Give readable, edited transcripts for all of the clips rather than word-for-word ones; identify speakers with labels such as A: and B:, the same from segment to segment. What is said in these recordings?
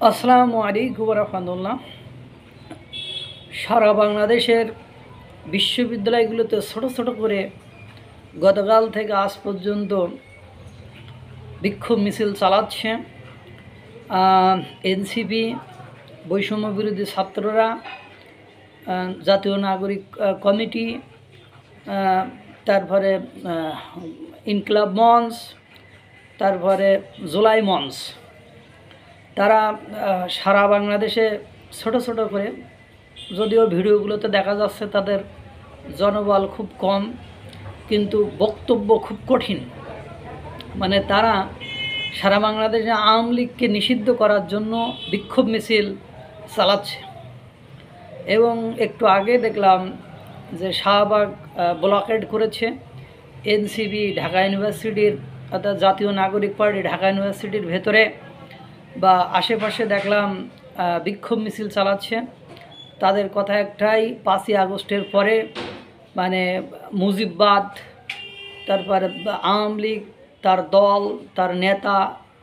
A: আসসালামু আলাইকুম রাহমাতুল্লাহ। সারা বাংলাদেশের বিশ্ববিদ্যালয়গুলোতে ছোট ছোট করে গতকাল থেকে আজ পর্যন্ত বিক্ষোভ মিছিল চালাচ্ছে এনসিপি, বৈষম্য বিরোধী ছাত্ররা, জাতীয় নাগরিক কমিটি, তারপরে ইনকিলাব মঞ্চ, তারপরে জুলাই মঞ্চ। তারা সারা বাংলাদেশে ছোট ছোট করে, যদিও ভিডিওগুলোতে দেখা যাচ্ছে তাদের জনবল খুব কম, কিন্তু বক্তব্য খুব কঠিন। মানে তারা সারা বাংলাদেশে আওয়ামী লীগকে নিষিদ্ধ করার জন্য বিক্ষোভ মিছিল চালাচ্ছে। এবং একটু আগে দেখলাম যে শাহবাগ ব্লকেড করেছে এনসিপি ঢাকা ইউনিভার্সিটির, অর্থাৎ জাতীয় নাগরিক পার্টি ঢাকা ইউনিভার্সিটির ভেতরে বা আশেপাশে দেখলাম বিক্ষোভ মিছিল চালাচ্ছে। তাদের কথা একটাই, 5ই আগস্টের পরে মানে মুজিববাদ, তারপরে আওয়ামী লীগ, তার দল, তার নেতা,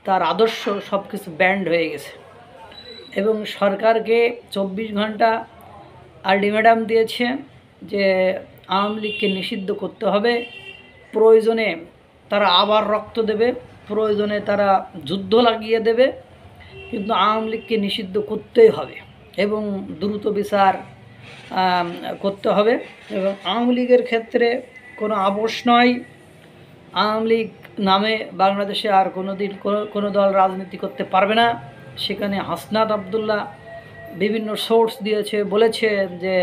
A: তার আদর্শ সব কিছু ব্যান্ড হয়ে গেছে। এবং সরকারকে 24 ঘন্টা আলটিমেটাম দিয়েছে যে আওয়ামী লীগকে নিষিদ্ধ করতে হবে। প্রয়োজনে তারা আবার রক্ত দেবে, প্রয়োজনে তারা যুদ্ধ লাগিয়ে দেবে, কিন্তু আওয়ামী লীগকে নিষিদ্ধ করতেই হবে এবং দ্রুত বিচার করতে হবে। এবং আওয়ামী লীগের ক্ষেত্রে কোনো আপোষ নয়। আওয়ামী লীগ নামে বাংলাদেশে আর কোনোদিন কোনো দল রাজনীতি করতে পারবে না। সেখানে হাসনাত আবদুল্লাহ বিভিন্ন সোর্স দিয়েছে, বলেছে যে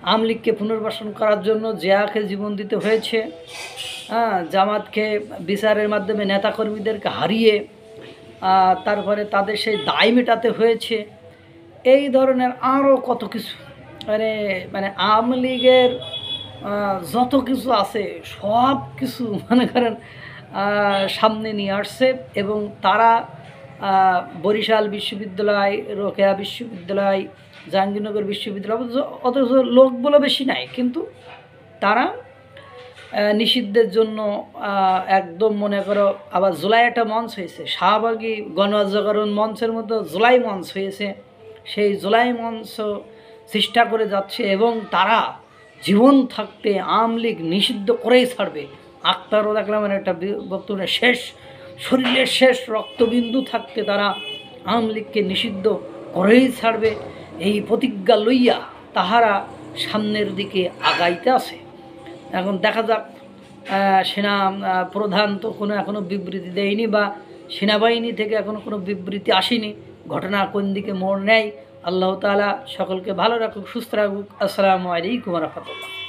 A: আওয়ামী লীগকে পুনর্বাসন করার জন্য জিয়াকে জীবন দিতে হয়েছে, জামাতকে বিচারের মাধ্যমে নেতাকর্মীদেরকে হারিয়ে তারপরে তাদের সেই দায় মেটাতে হয়েছে। এই ধরনের আরও কত কিছু, মানে আওয়ামী লীগের যত কিছু আছে সব কিছু মনে করেন সামনে নিয়ে আসছে। এবং তারা বরিশাল বিশ্ববিদ্যালয়, রোকেয়া বিশ্ববিদ্যালয়, জাহাঙ্গীরনগর বিশ্ববিদ্যালয়, অথচ লোকগুলো বেশি নাই, কিন্তু তারা নিষিদ্ধের জন্য একদম মনে করো। আবার জুলাই একটা মঞ্চ হয়েছে, শাহবাগী গণ জাগরণ মঞ্চের মতো জুলাই মঞ্চ হয়েছে। সেই জুলাই মঞ্চ চেষ্টা করে যাচ্ছে এবং তারা জীবন থাকতে আওয়ামী লীগ নিষিদ্ধ করেই ছাড়বে। আক্তারও দেখলাম একটা বক্তব্য, শেষ শরীরের শেষ রক্তবিন্দু থাকতে তারা আওয়ামী লীগকে নিষিদ্ধ করেই ছাড়বে। এই প্রতিজ্ঞা লইয়া তাহারা সামনের দিকে আগাইতে আছে। এখন দেখা যাক, সেনা প্রধান তো কোনো এখনও বিবৃতি দেয়নি বা সেনাবাহিনী থেকে এখনও কোনো বিবৃতি আসেনি। ঘটনা কোন দিকে মোড় নেয়, আল্লাহ তাআলা সকলকে ভালো রাখুক, সুস্থ রাখুক। আসসালামু আলাইকুম রাহমাতুল্লাহ।